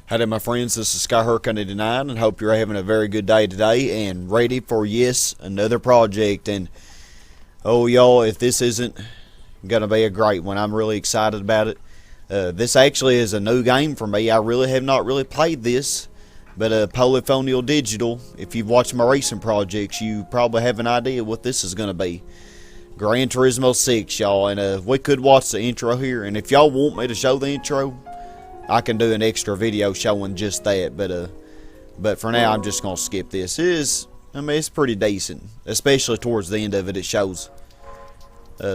Howdy my friends, this is Sky Hurricane 89 and hope you're having a very good day today and ready for, yes, another project. And oh y'all, if this isn't going to be a great one, I'm really excited about it. This actually is a new game for me. I really have not played this, but Polyphonial Digital, if you've watched my recent projects, you probably have an idea what this is going to be. Gran Turismo 6, y'all, and we could watch the intro here, and if y'all want me to show the intro, I can do an extra video showing just that, but for now I'm just gonna skip this. It's pretty decent, especially towards the end of it. It shows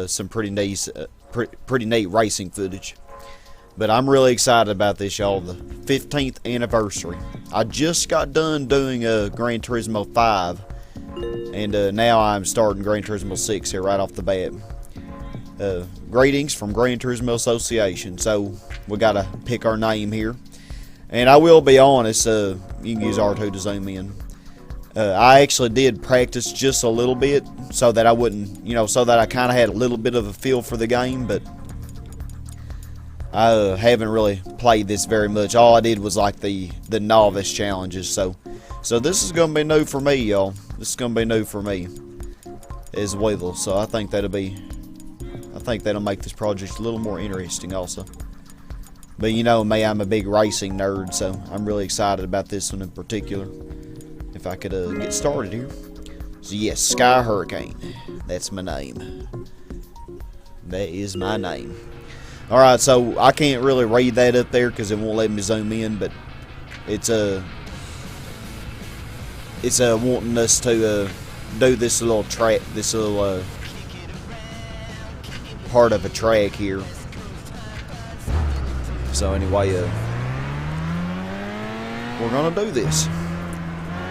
some pretty neat racing footage. But I'm really excited about this, y'all. The 15th anniversary. I just got done doing Gran Turismo 5, and now I'm starting Gran Turismo 6 here right off the bat. Greetings from Gran Turismo Association. So we gotta pick our name here, and I will be honest, you can use R2 to zoom in. I actually did practice just a little bit so that I wouldn't, so that I kind of had a little bit of a feel for the game, but I haven't really played this very much. All I did was like the novice challenges, so this is gonna be new for me, y'all. This is gonna be new for me as well, so I think that'll make this project a little more interesting also. But you know me, I'm a big racing nerd, so I'm really excited about this one in particular. If I could get started here. So yes, Sky Hurricane. That's my name. That is my name. Alright, so I can't really read that up there because it won't let me zoom in, but it's wanting us to do this little track, this little part of a track here. So anyway, we're gonna do this,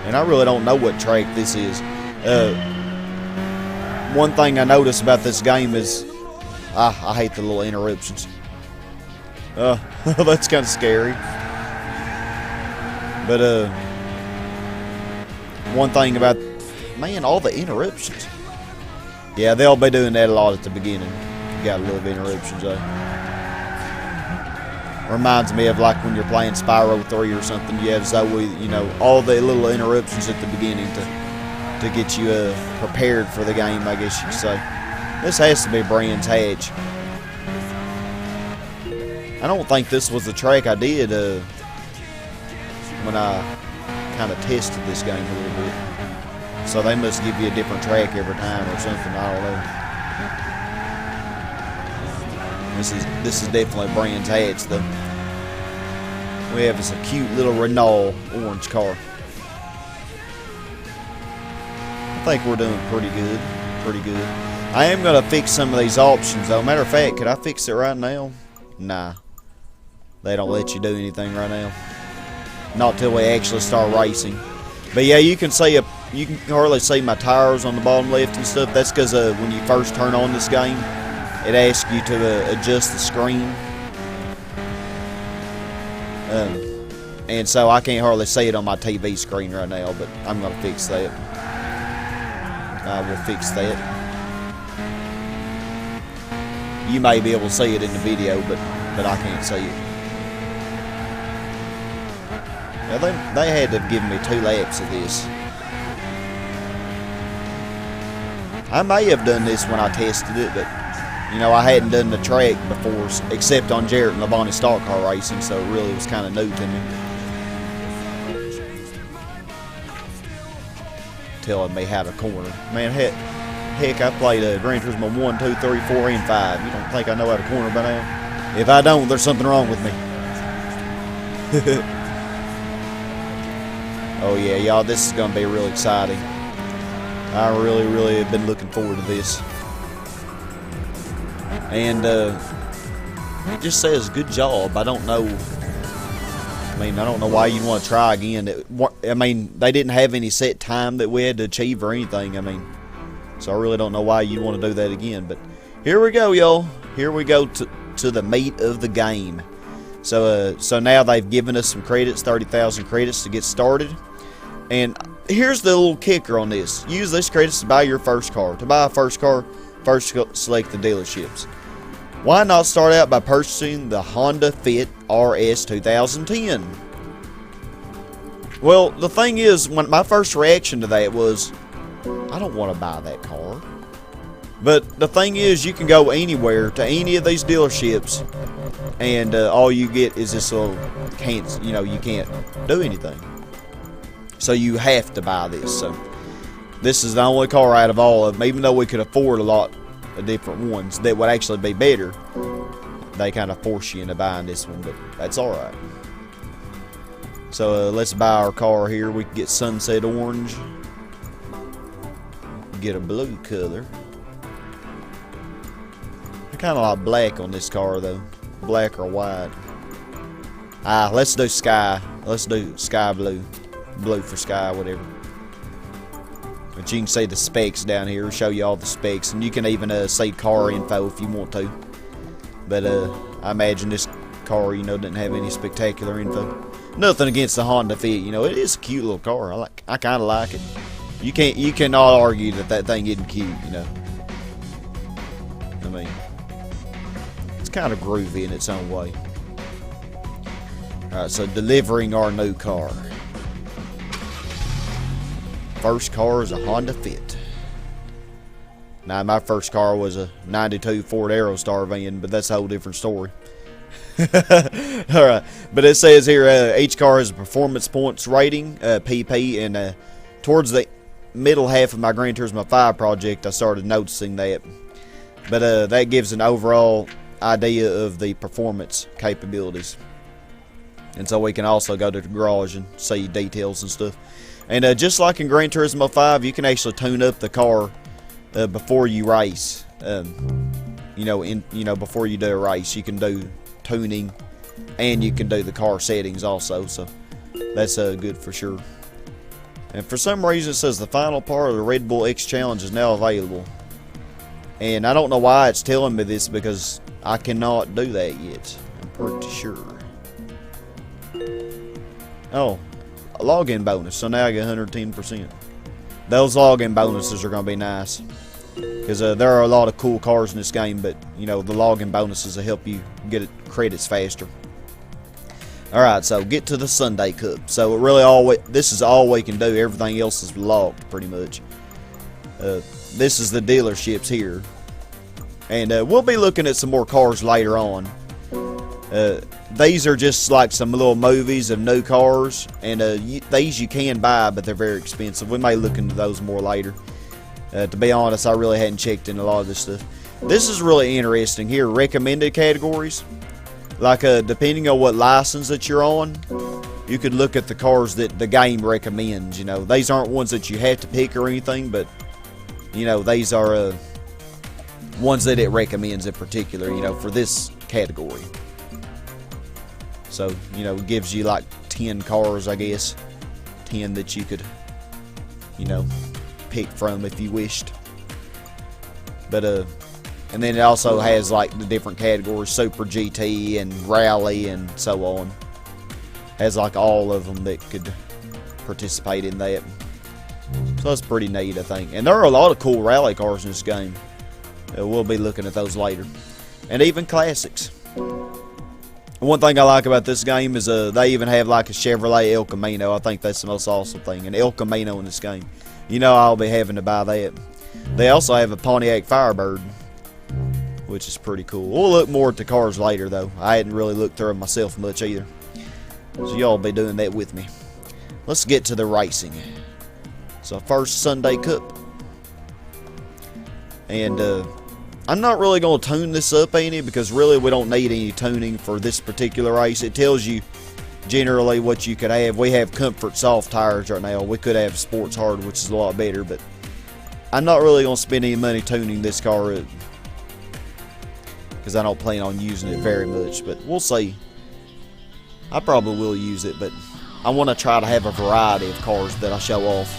and I really don't know what track this is. One thing I noticed about this game is I hate the little interruptions. That's kind of scary. But one thing about, man, all the interruptions. Yeah, they'll be doing that a lot at the beginning. Got a little interruptions though. Reminds me of like when you're playing Spyro 3 or something. You have Zoe, all the little interruptions at the beginning to get you prepared for the game, I guess you could say. This has to be Brands Hatch. I don't think this was the track I did when I kind of tested this game a little bit. So they must give you a different track every time or something. I don't know. This is definitely Brands Hatch though. We have this cute little Renault orange car. I think we're doing pretty good. I am gonna fix some of these options though. Matter of fact, could I fix it right now? Nah. They don't let you do anything right now. Not till we actually start racing. But yeah, you can hardly see my tires on the bottom left and stuff. That's because when you first turn on this game, it asks you to adjust the screen. And so I can't hardly see it on my TV screen right now, but I'm going to fix that. I will fix that. You may be able to see it in the video, but I can't see it. Now they had to have given me 2 laps of this. I may have done this when I tested it, but I hadn't done the track before, except on Jarrett and Labonte Stock Car Racing, so it really was kind of new to me. Telling me how to corner. Man, heck, I played Gran Turismo 1, 2, 3, 4, and 5. You don't think I know how to corner by now? If I don't, there's something wrong with me. Oh yeah, y'all, this is going to be real exciting. I really have been looking forward to this. And it just says good job. I don't know. I don't know why you'd want to try again. They didn't have any set time that we had to achieve or anything. So I really don't know why you'd want to do that again. But here we go, y'all. Here we go to the meat of the game. So now they've given us some credits, 30,000 credits to get started. And here's the little kicker on this. Use these credits to buy your first car. To buy a first car, first select the dealerships. Why not start out by purchasing the Honda Fit RS 2010? Well, the thing is, when my first reaction to that was, I don't want to buy that car. But the thing is, you can go anywhere to any of these dealerships, and all you get is this little you can't do anything. So you have to buy this. So this is the only car out of all of them, even though we could afford a lot of different ones that would actually be better. They kind of force you into buying this one, but that's all right. So let's buy our car here. We can get sunset orange, get a blue color. I kind of like black on this car though, black or white. Let's do sky. Let's do sky blue, blue for sky, whatever. But you can see the specs down here. Show you all the specs, and you can even see car info if you want to. But I imagine this car, doesn't have any spectacular info. Nothing against the Honda Fit, it is a cute little car. I kind of like it. You cannot argue that thing isn't cute, I mean, it's kind of groovy in its own way. Alright, so delivering our new car. First car is a Honda Fit. Now, my first car was a 92 Ford Aerostar van, but that's a whole different story. Alright, but it says here each car has a performance points rating, PP, and towards the middle half of my Gran Turismo 5 project, I started noticing that. But that gives an overall idea of the performance capabilities. And so we can also go to the garage and see details and stuff. And just like in Gran Turismo 5, you can actually tune up the car before you race. Before you do a race, you can do tuning, and you can do the car settings also. So that's good for sure. And for some reason, it says the final part of the Red Bull X Challenge is now available. And I don't know why it's telling me this, because I cannot do that yet. I'm pretty sure. Oh, a login bonus. So now I get 110%. Those login bonuses are going to be nice. Because there are a lot of cool cars in this game, but, the login bonuses will help you get credits faster. Alright, so get to the Sunday Cup. So this is all we can do. Everything else is locked, pretty much. This is the dealerships here. And we'll be looking at some more cars later on. These are just like some little movies of new cars. And these you can buy, but they're very expensive. We may look into those more later. To be honest, I really hadn't checked in a lot of this stuff. This is really interesting here. Recommended categories. Like, depending on what license that you're on, you could look at the cars that the game recommends, These aren't ones that you have to pick or anything, but, these are ones that it recommends in particular, for this category. So, it gives you like 10 cars, I guess. 10 that you could, pick from if you wished. But, and then it also has like the different categories, Super GT and Rally and so on. Has like all of them that could participate in that. So that's pretty neat, I think. And there are a lot of cool rally cars in this game. We'll be looking at those later. And even classics. One thing I like about this game is they even have like a Chevrolet El Camino. I think that's the most awesome thing. An El Camino in this game. I'll be having to buy that. They also have a Pontiac Firebird, which is pretty cool. We'll look more at the cars later, though. I hadn't really looked through them myself much either. So y'all be doing that with me. Let's get to the racing. So first Sunday Cup. And I'm not really going to tune this up any, because really we don't need any tuning for this particular race. It tells you generally what you could have. We have comfort soft tires right now. We could have sports hard, which is a lot better, but I'm not really going to spend any money tuning this car up, because I don't plan on using it very much, but we'll see. I probably will use it, but I want to try to have a variety of cars that I show off.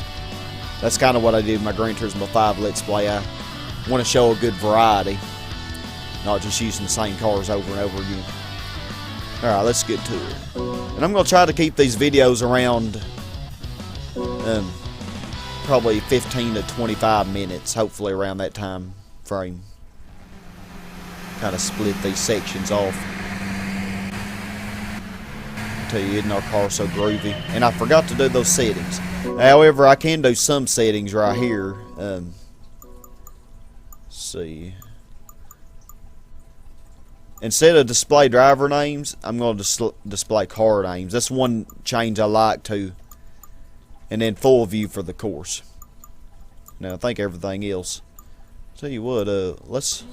That's kind of what I did in my Gran Turismo 5 Let's Play. I want to show a good variety, not just using the same cars over and over again. Alright, let's get to it. And I'm going to try to keep these videos around probably 15 to 25 minutes, hopefully around that time frame. Kind of split these sections off tell you, isn't our car so groovy? And I forgot to do those settings. However, I can do some settings right here. Let's see. Instead of display driver names, I'm going to display car names. That's one change I like too. And then full view for the course. Now I think everything else. Tell you what, let's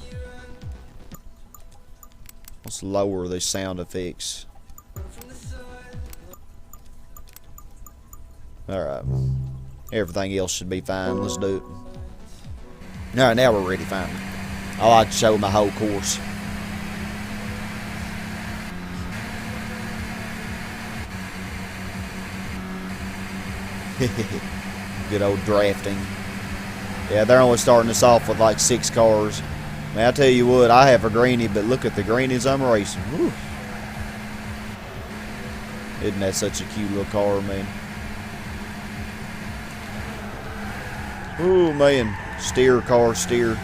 lower the sound effects. Alright. Everything else should be fine. Let's do it. Alright, now we're ready finally. I like to show my whole course. Good old drafting. Yeah, they're only starting us off with like 6 cars. Man, I tell you what, I have a greenie, but look at the greenies I'm racing. Woo. Isn't that such a cute little car, man? Ooh, man. Steer, car, steer.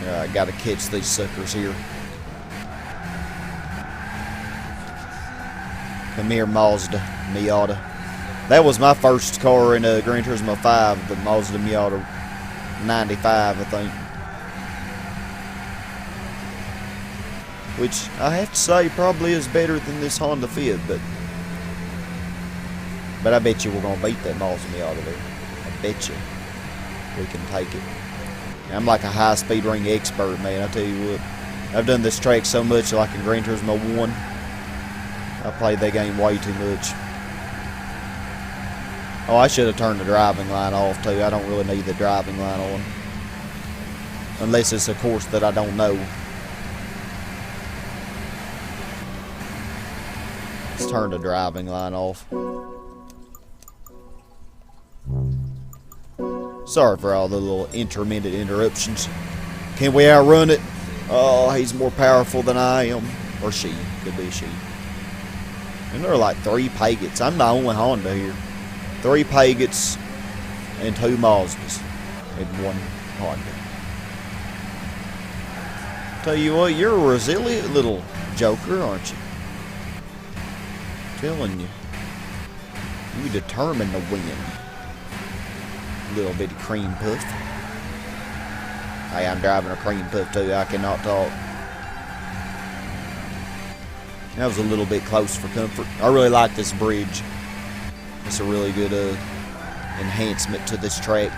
Alright, gotta catch these suckers here. Come here, Mazda Miata. That was my first car in a Gran Turismo 5, the Mazda Miata 95, I think. Which I have to say probably is better than this Honda Fit, but I bet you we're gonna beat that Mazda Miata there. I bet you we can take it. I'm like a high-speed ring expert, man. I tell you what, I've done this track so much, like in Gran Turismo 1. I played that game way too much. Oh, I should have turned the driving line off too. I don't really need the driving line on. Unless it's a course that I don't know. Let's turn the driving line off. Sorry for all the little intermittent interruptions. Can we outrun it? Oh, he's more powerful than I am. Or she. Could be she. And there are like 3 Pagets. I'm the only Honda here. 3 Pagets and 2 Mazdas and 1 Honda. Tell you what, you're a resilient little joker, aren't you? Telling you. You determined to win. Little bitty cream puff. Hey, I'm driving a cream puff too. I cannot talk. That was a little bit close for comfort. I really like this bridge. It's a really good enhancement to this track.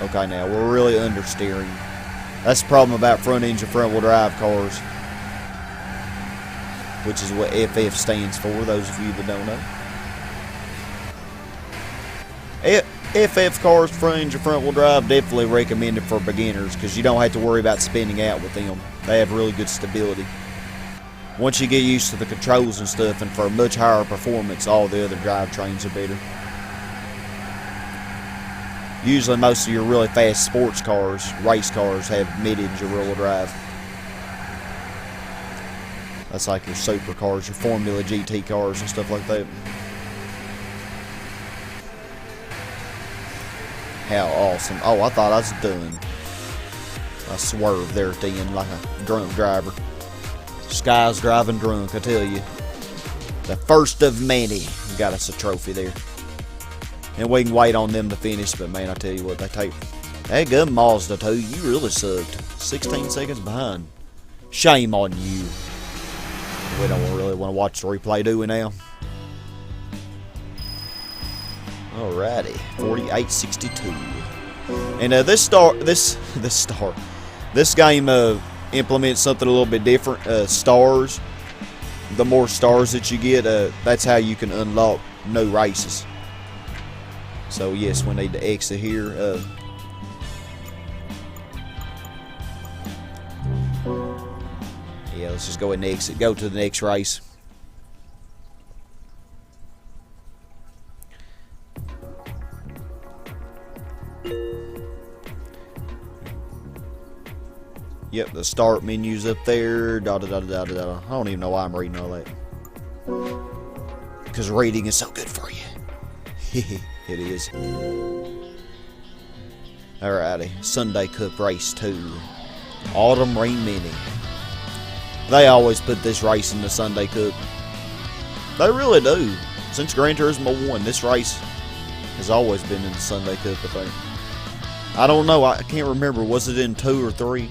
Okay, now we're really understeering. That's the problem about front engine, front wheel drive cars, which is what FF stands for, those of you that don't know. FF cars, front engine, front wheel drive, definitely recommended for beginners because you don't have to worry about spinning out with them. They have really good stability. Once you get used to the controls and stuff, and for a much higher performance, all the other drivetrains are better. Usually most of your really fast sports cars, race cars, have mid-engine rear-wheel drive. That's like your supercars, your Formula GT cars and stuff like that. How awesome. Oh, I thought I was done. I swerved there at the end like a drunk driver. Sky's driving drunk, I tell you. The first of many got us a trophy there. And we can wait on them to finish, but man, I tell you what, they take... Hey, good Mazda too. You really sucked. 16 seconds behind. Shame on you. We don't really want to watch the replay, do we now? Alrighty, 48-62. And this game implements something a little bit different. Stars. The more stars that you get, that's how you can unlock new races. So yes, we need to exit here. Yeah, let's just go ahead and exit. Go to the next race. Yep, the start menu's up there. Da da da da da da. I don't even know why I'm reading all that. Because reading is so good for you. It is. Alrighty, Sunday Cup Race 2. Autumn Rain Mini. They always put this race in the Sunday Cup. They really do. Since Gran Turismo 1, this race has always been in the Sunday Cup, I think. I don't know, I can't remember. Was it in 2 or 3?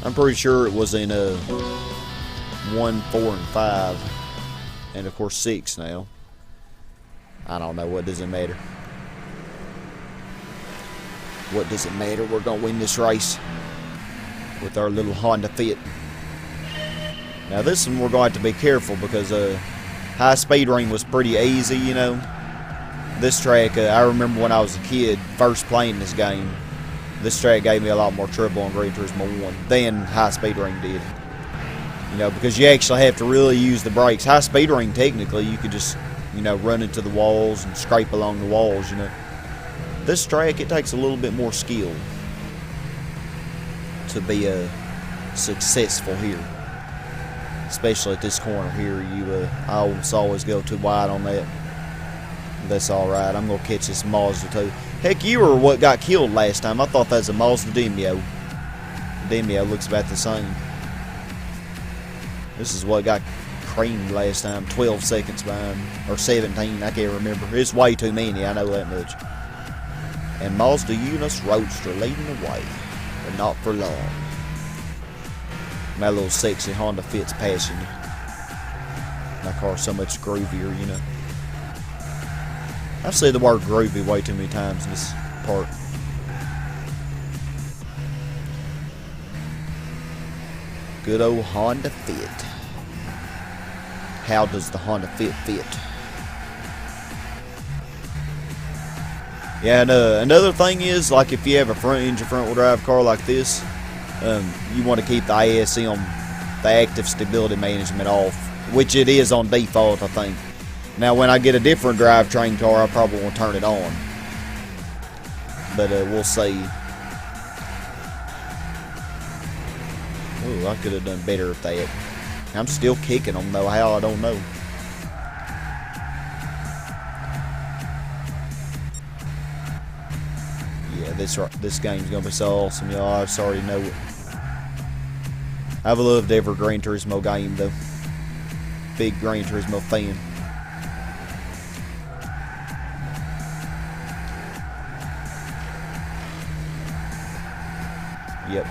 I'm pretty sure it was in 1, 4, and 5. And of course 6 now. I don't know, what does it matter? What does it matter? We're going to win this race with our little Honda Fit. Now this one we're going to have to be careful because high speed ring was pretty easy, you know. This track, I remember when I was a kid first playing this game, this track gave me a lot more trouble on Gran Turismo 1 than high speed ring did. You know, because you actually have to really use the brakes. High speed ring, technically, you could just, you know, run into the walls and scrape along the walls, you know. This track, it takes a little bit more skill to be successful here. Especially at this corner here, I always go too wide on that. That's alright, I'm going to catch this Mazda too. Heck, you were what got killed last time. I thought that was a Mazda Demio. Demio looks about the same. This is what got creamed last time, 12 seconds behind, or 17, I can't remember. It's way too many, I know that much. And Mazda Eunice Roadster leading the way, but not for long. My little sexy Honda Fit's passing you. My car's so much groovier, you know. I've said the word groovy way too many times in this part. Good old Honda Fit. How does the Honda Fit fit? Yeah, and another thing is, like if you have a front engine, front wheel drive car like this, you want to keep the ASM, the active stability management off, which it is on default, I think. Now, when I get a different drivetrain car, I probably won't turn it on. But we'll see. Ooh, I could have done better at that. I'm still kicking them, though. How, I don't know. Yeah, this game's going to be so awesome, y'all. I just already know it. I've loved every Gran Turismo game, though. Big Gran Turismo fan. Yep,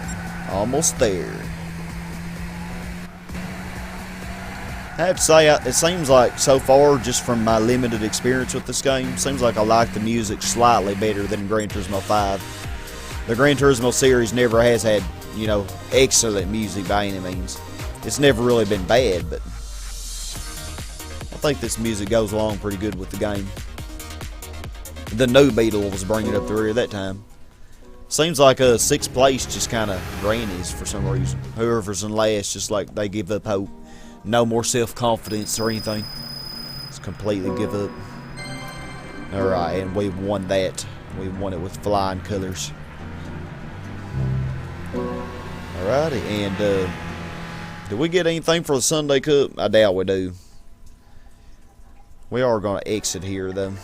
almost there. I have to say, it seems like so far, just from my limited experience with this game, seems like I like the music slightly better than Gran Turismo 5. The Gran Turismo series never has had, you know, excellent music by any means. It's never really been bad, but I think this music goes along pretty good with the game. The new Beetle was bringing up the rear that time. Seems like 6th place just kind of grannies for some reason. Whoever's in last, just like they give up hope. No more self-confidence or anything. Just completely give up. Alright, and we won that. We won it with flying colors. Alrighty, and did we get anything for the Sunday Cup? I doubt we do. We are going to exit here, though.